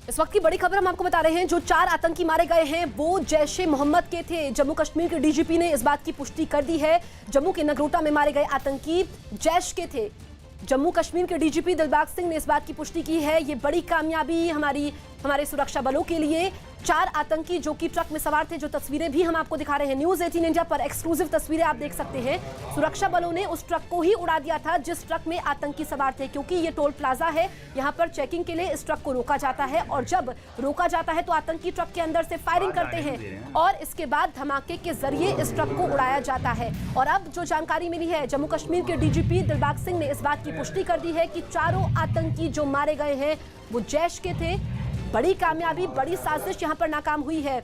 इस वक्त की बड़ी खबर हम आपको बता रहे हैं। जो 4 आतंकी मारे गए हैं वो जैश-ए-मोहम्मद के थे। जम्मू कश्मीर के डीजीपी ने इस बात की पुष्टि कर दी है। जम्मू के नगरोटा में मारे गए आतंकी जैश के थे। जम्मू कश्मीर के डीजीपी दिलबाग सिंह ने इस बात की पुष्टि की है। ये बड़ी कामयाबी हमारे सुरक्षा बलों के लिए। 4 आतंकी जो कि ट्रक में सवार थे, जो तस्वीरें भी हम आपको दिखा रहे हैं न्यूज़ 18 इंडिया पर, एक्सक्लूसिव तस्वीरें आप देख सकते हैं। सुरक्षा बलों ने उस ट्रक को ही उड़ा दिया था जिस ट्रक में आतंकी सवार थे, क्योंकि ये टोल प्लाजा है। यहाँ पर चेकिंग के लिए इस ट्रक को रोका जाता है और जब रोका जाता है तो आतंकी ट्रक के अंदर से फायरिंग करते हैं और इसके बाद धमाके के जरिए इस ट्रक को उड़ाया जाता है। और अब जो जानकारी मिली है, जम्मू कश्मीर के डीजीपी दिलबाग सिंह ने इस बात की पुष्टि कर दी है कि चारों आतंकी जो मारे गए हैं वो जैश के थे। बड़ी कामयाबी, बड़ी साजिश यहां पर नाकाम हुई है।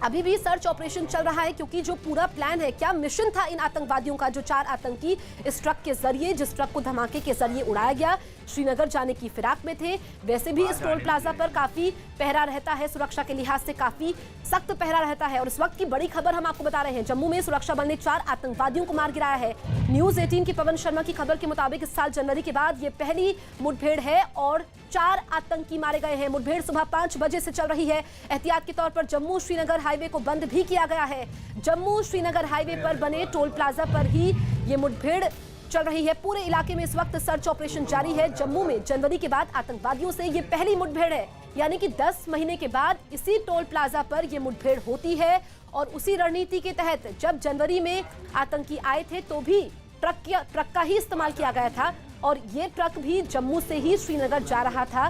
अभी भी सर्च ऑपरेशन चल रहा है, क्योंकि जो पूरा प्लान है, क्या मिशन था इन आतंकवादियों का, जो 4 आतंकी इस ट्रक के जरिए, जिस ट्रक को धमाके के जरिए उड़ाया गया, श्रीनगर जाने की फिराक में थे। वैसे भी इस टोल प्लाजा पर काफी पहरा रहता है, सुरक्षा के लिहाज से काफी सख्त पहरा रहता है। और इस वक्त की बड़ी खबर हम आपको बता रहे हैं, जम्मू में सुरक्षा बल ने 4 आतंकवादियों को मार गिराया है। न्यूज़ 18 की पवन शर्मा की खबर के मुताबिक इस साल जनवरी के बाद ये पहली मुठभेड़ है और 4 आतंकी मारे गए हैं। मुठभेड़ सुबह 5 बजे से चल रही है। एहतियात के तौर पर जम्मू श्रीनगर हाईवे को बंद भी किया गया है। जम्मू श्रीनगर हाईवे पर बने टोल प्लाजा पर ही ये मुठभेड़ चल रही है। पूरे इलाके में इस वक्त सर्च ऑपरेशन जारी है। जम्मू में जनवरी के बाद आतंकवादियों से ये पहली मुठभेड़ है, यानी कि 10 महीने के बाद इसी टोल प्लाजा पर यह मुठभेड़ होती है। और उसी रणनीति के तहत जब जनवरी में आतंकी आए थे तो भी ट्रक का ही इस्तेमाल किया गया था और ये ट्रक भी जम्मू से ही श्रीनगर जा रहा था।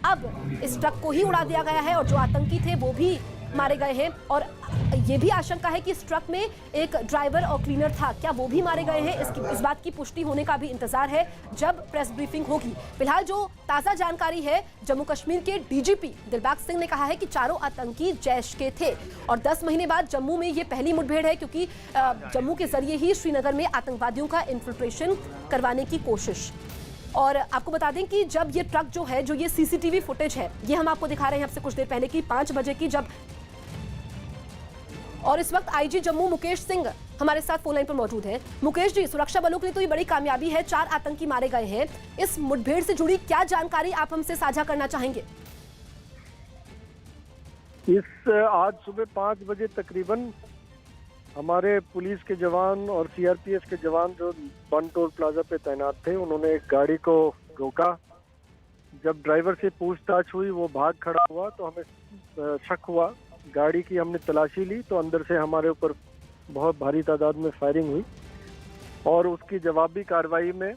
अब इस ट्रक को ही उड़ा दिया गया है और जो आतंकी थे वो भी मारे गए हैं। और ये भी आशंका है कि इस ट्रक में एक ड्राइवर और क्लीनर था, क्या वो भी मारे गए हैं? इस बात की पुष्टि होने का भी इंतजार है जब प्रेस ब्रीफिंग होगी। फिलहाल जो ताज़ा जानकारी है, जम्मू कश्मीर के डीजीपी दिलबाग सिंह ने कहा है कि चारों आतंकी जैश के थे और 10 महीने बाद जम्मू में ये पहली मुठभेड़ है, क्योंकि जम्मू के जरिए ही श्रीनगर में आतंकवादियों का इन्फिल्ट्रेशन करवाने की कोशिश। और आपको बता दें कि जब ये ट्रक जो है, जो ये सीसीटीवी फुटेज है, ये हम आपको दिखा रहे हैं आपसे कुछ देर पहले की 5 बजे की, जब और इस वक्त आईजी जम्मू मुकेश सिंह हमारे साथ फोन लाइन पर मौजूद हैं। मुकेश जी, सुरक्षा बलों के लिए तो ये बड़ी कामयाबी है, 4 आतंकी मारे गए हैं। इस मुठभेड़ से जुड़ी क्या जानकारी आप हमसे साझा करना चाहेंगे? आज सुबह 5 बजे तकरीबन हमारे पुलिस के जवान और सीआरपीएफ के जवान जो बन टोल प्लाजा पे तैनात थे, उन्होंने एक गाड़ी को रोका। जब ड्राइवर से पूछताछ हुई, वो भाग खड़ा हुआ तो हमें शक हुआ। गाड़ी की हमने तलाशी ली तो अंदर से हमारे ऊपर बहुत भारी तादाद में फायरिंग हुई और उसकी जवाबी कार्रवाई में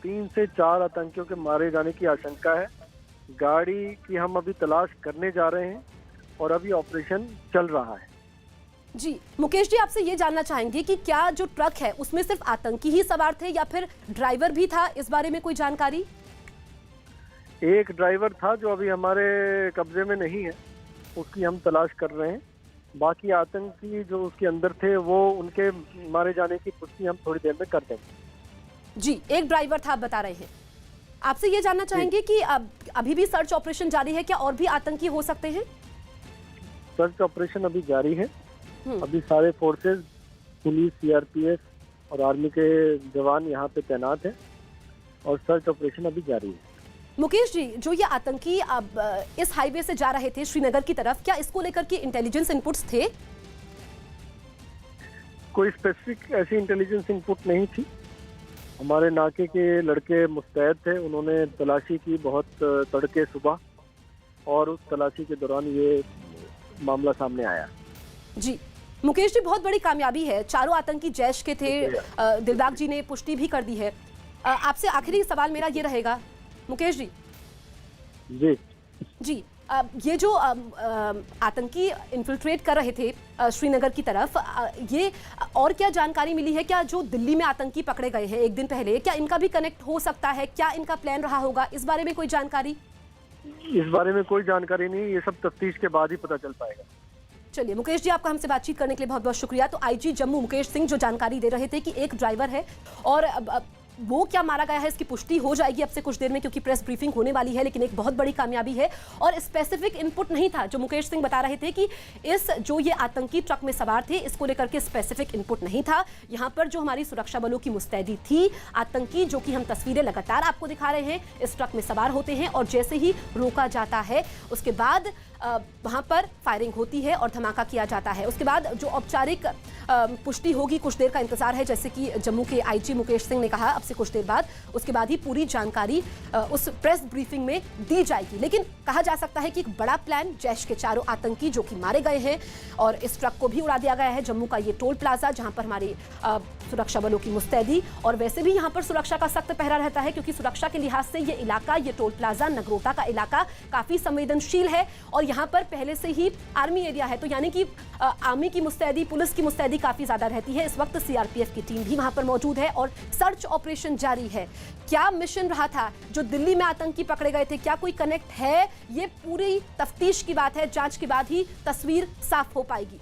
3 से 4 आतंकियों के मारे जाने की आशंका है। गाड़ी की हम अभी तलाश करने जा रहे हैं और अभी ऑपरेशन चल रहा है। जी मुकेश जी, आपसे ये जानना चाहेंगे कि क्या जो ट्रक है उसमें सिर्फ आतंकी ही सवार थे या फिर ड्राइवर भी था? इस बारे में कोई जानकारी? एक ड्राइवर था जो अभी हमारे कब्जे में नहीं है, उसकी हम तलाश कर रहे हैं। बाकी आतंकी जो उसके अंदर थे वो उनके मारे जाने की पुष्टि हम थोड़ी देर में कर देंगे। जी, एक ड्राइवर था आप बता रहे हैं। आपसे ये जानना चाहेंगे कि अभी भी सर्च ऑपरेशन जारी है, क्या और भी आतंकी हो सकते हैं? सर्च ऑपरेशन अभी जारी है। अभी सारे फोर्सेस, पुलिस, सीआरपीएफ और आर्मी के जवान यहाँ पे तैनात हैं और सर्च ऑपरेशन अभी जारी है। मुकेश जी, जो ये आतंकी अब इस हाईवे से जा रहे थे श्रीनगर की तरफ, क्या इसको लेकर के इंटेलिजेंस इनपुट्स थे? कोई स्पेसिफिक ऐसी इंटेलिजेंस इनपुट नहीं थी। हमारे नाके के लड़के मुस्तैद थे, उन्होंने तलाशी की बहुत तड़के सुबह और उस तलाशी के दौरान ये मामला सामने आया। जी मुकेश जी, बहुत बड़ी कामयाबी है, चारों आतंकी जैश के थे। दिलबाग जी ने पुष्टि भी कर दी है। आपसे आखिरी सवाल मेरा ये रहेगा मुकेश जी। जी, ये जो आतंकी इन्फिल्ट्रेट कर रहे थे श्रीनगर की तरफ, ये और क्या जानकारी मिली है? क्या जो दिल्ली में आतंकी पकड़े गए हैं एक दिन पहले, क्या इनका भी कनेक्ट हो सकता है? क्या इनका प्लान रहा होगा? इस बारे में कोई जानकारी? इस बारे में कोई जानकारी नहीं, ये सब तफ्तीश के बाद ही पता चल पाएगा। चलिए मुकेश जी, आपका हमसे बातचीत करने के लिए बहुत बहुत शुक्रिया। तो आईजी जम्मू मुकेश सिंह जो जानकारी दे रहे थे कि एक ड्राइवर है और वो क्या मारा गया है इसकी पुष्टि हो जाएगी अब से कुछ देर में, क्योंकि प्रेस ब्रीफिंग होने वाली है। लेकिन एक बहुत बड़ी कामयाबी है और स्पेसिफिक इनपुट नहीं था। जो मुकेश सिंह बता रहे थे कि इस जो ये आतंकी ट्रक में सवार थे, इसको लेकर के स्पेसिफिक इनपुट नहीं था। यहाँ पर जो हमारी सुरक्षा बलों की मुस्तैदी थी, आतंकी जो कि हम तस्वीरें लगातार आपको दिखा रहे हैं, इस ट्रक में सवार होते हैं और जैसे ही रोका जाता है उसके बाद वहां पर फायरिंग होती है और धमाका किया जाता है। उसके बाद जो औपचारिक पुष्टि होगी, कुछ देर का इंतजार है, जैसे कि जम्मू के आईजी मुकेश सिंह ने कहा अब से कुछ देर बाद, उसके बाद ही पूरी जानकारी उस प्रेस ब्रीफिंग में दी जाएगी। लेकिन कहा जा सकता है कि एक बड़ा प्लान, जैश के चारों आतंकी जो कि मारे गए हैं और इस ट्रक को भी उड़ा दिया गया है। जम्मू का ये टोल प्लाजा जहां पर हमारी सुरक्षा बलों की मुस्तैदी और वैसे भी यहां पर सुरक्षा का सख्त पहरा रहता है, क्योंकि सुरक्षा के लिहाज से ये इलाका, ये टोल प्लाजा नगरोटा का इलाका काफी संवेदनशील है और यहाँ पर पहले से ही आर्मी एरिया है। तो यानी कि आर्मी की मुस्तैदी, पुलिस की मुस्तैदी काफी ज्यादा रहती है। इस वक्त सीआरपीएफ की टीम भी वहां पर मौजूद है और सर्च ऑपरेशन जारी है। क्या मिशन रहा था जो दिल्ली में आतंकी पकड़े गए थे, क्या कोई कनेक्ट है, ये पूरी तफ्तीश की बात है। जांच के बाद ही तस्वीर साफ हो पाएगी।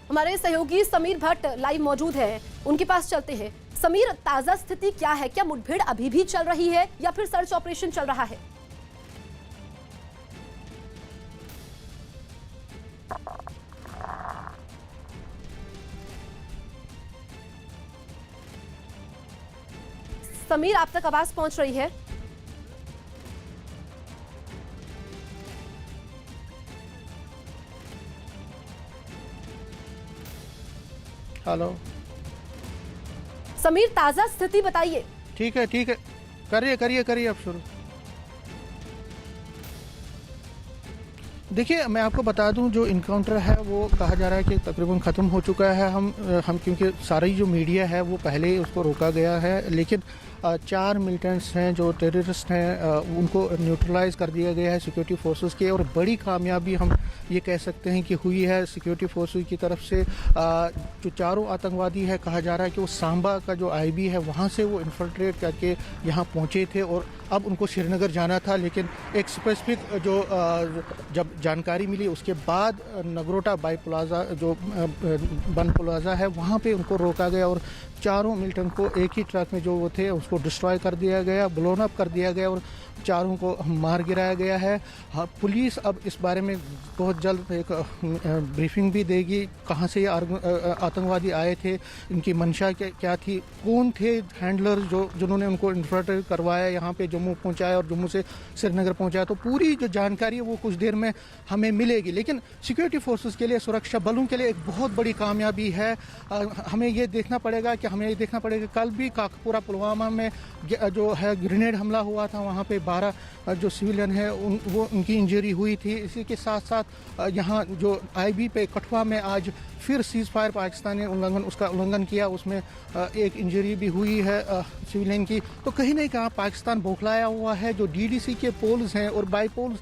हमारे सहयोगी समीर भट्ट लाइव मौजूद है, उनके पास चलते हैं। समीर, ताजा स्थिति क्या है? क्या मुठभेड़ अभी भी चल रही है या फिर सर्च ऑपरेशन चल रहा है? समीर, आप तक आवाज पहुंच रही है? हेलो समीर, ताजा स्थिति बताइए। ठीक है करिए आप शुरू। देखिए, मैं आपको बता दूं, जो इनकाउंटर है वो कहा जा रहा है कि तकरीबन ख़त्म हो चुका है। हम क्योंकि सारी जो मीडिया है वो पहले ही उसको रोका गया है, लेकिन 4 मिलिटेंट्स हैं जो टेररिस्ट हैं, उनको न्यूट्रलाइज कर दिया गया है सिक्योरिटी फोर्सेस के। और बड़ी कामयाबी हम ये कह सकते हैं कि हुई है सिक्योरिटी फोर्सेस की तरफ से। जो चारों आतंकवादी है, कहा जा रहा है कि वो सांबा का जो आईबी है वहाँ से वो इन्फिल्ट्रेट करके यहाँ पहुँचे थे और अब उनको श्रीनगर जाना था। लेकिन एक स्पेसिफिक जो जब जानकारी मिली उसके बाद नगरोटा बाई प्लाजा जो बन प्लाजा है वहाँ पे उनको रोका गया और चारों मिलिटेंट को एक ही ट्रक में जो वो थे उसको डिस्ट्रॉय कर दिया गया, ब्लोन अप कर दिया गया और चारों को मार गिराया गया है। हाँ, पुलिस अब इस बारे में बहुत जल्द एक ब्रीफिंग भी देगी, कहाँ से ये आतंकवादी आए थे, इनकी मंशा क्या थी, कौन थे हैंडलर जिन्होंने उनको इन्फिल्ट्रेट करवाया, यहाँ पे जम्मू पहुँचाया और जम्मू से श्रीनगर पहुँचाया। तो पूरी जो जानकारी है वो कुछ देर में हमें मिलेगी। लेकिन सिक्योरिटी फोर्सेस के लिए, सुरक्षा बलों के लिए एक बहुत बड़ी कामयाबी है। हमें ये देखना पड़ेगा कल भी काकपुरा पुलवामा में जो है ग्रेनेड हमला हुआ था, वहाँ पे 12 जो सिविलियन है उनकी इंजरी हुई थी। इसी के साथ साथ यहाँ जो आईबी पे कठुआ में आज फिर सीज फायर पाकिस्तान ने उसका उल्लंघन किया, उसमें एक इंजरी भी हुई है सिविलियन की। तो कहीं ना कहीं पाकिस्तान बौखलाया हुआ है। जो डीडीसी के पोल्स हैं और बाई पोल्स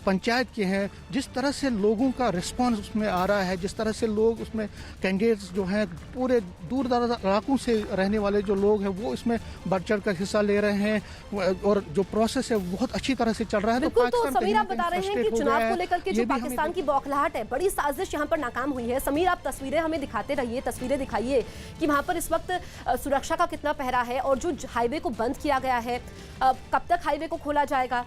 पंचायत के हैं, जिस तरह से लोगों का रिस्पांस उसमें आ रहा है, जिस तरह से लोग उसमें कैंडिडेट्स जो हैं पूरे दूर दराज इलाकों से रहने वाले जो लोग हैं वो इसमें बढ़ चढ़ कर हिस्सा ले रहे हैं और जो प्रोसेस है बहुत अच्छी तरह से चल रहा है। बिल्कुल, तो समीर आप बता रहे हैं कि चुनाव को लेकर के जो पाकिस्तान की बौखलाहट है, बड़ी साजिश यहाँ पर नाकाम हुई है। समीर, आप तस्वीरें हमें दिखाते रहिए, तस्वीरें दिखाइए कि वहां पर इस वक्त सुरक्षा का कितना पहरा है और जो हाईवे को बंद किया गया है, कब तक हाईवे को खोला जाएगा?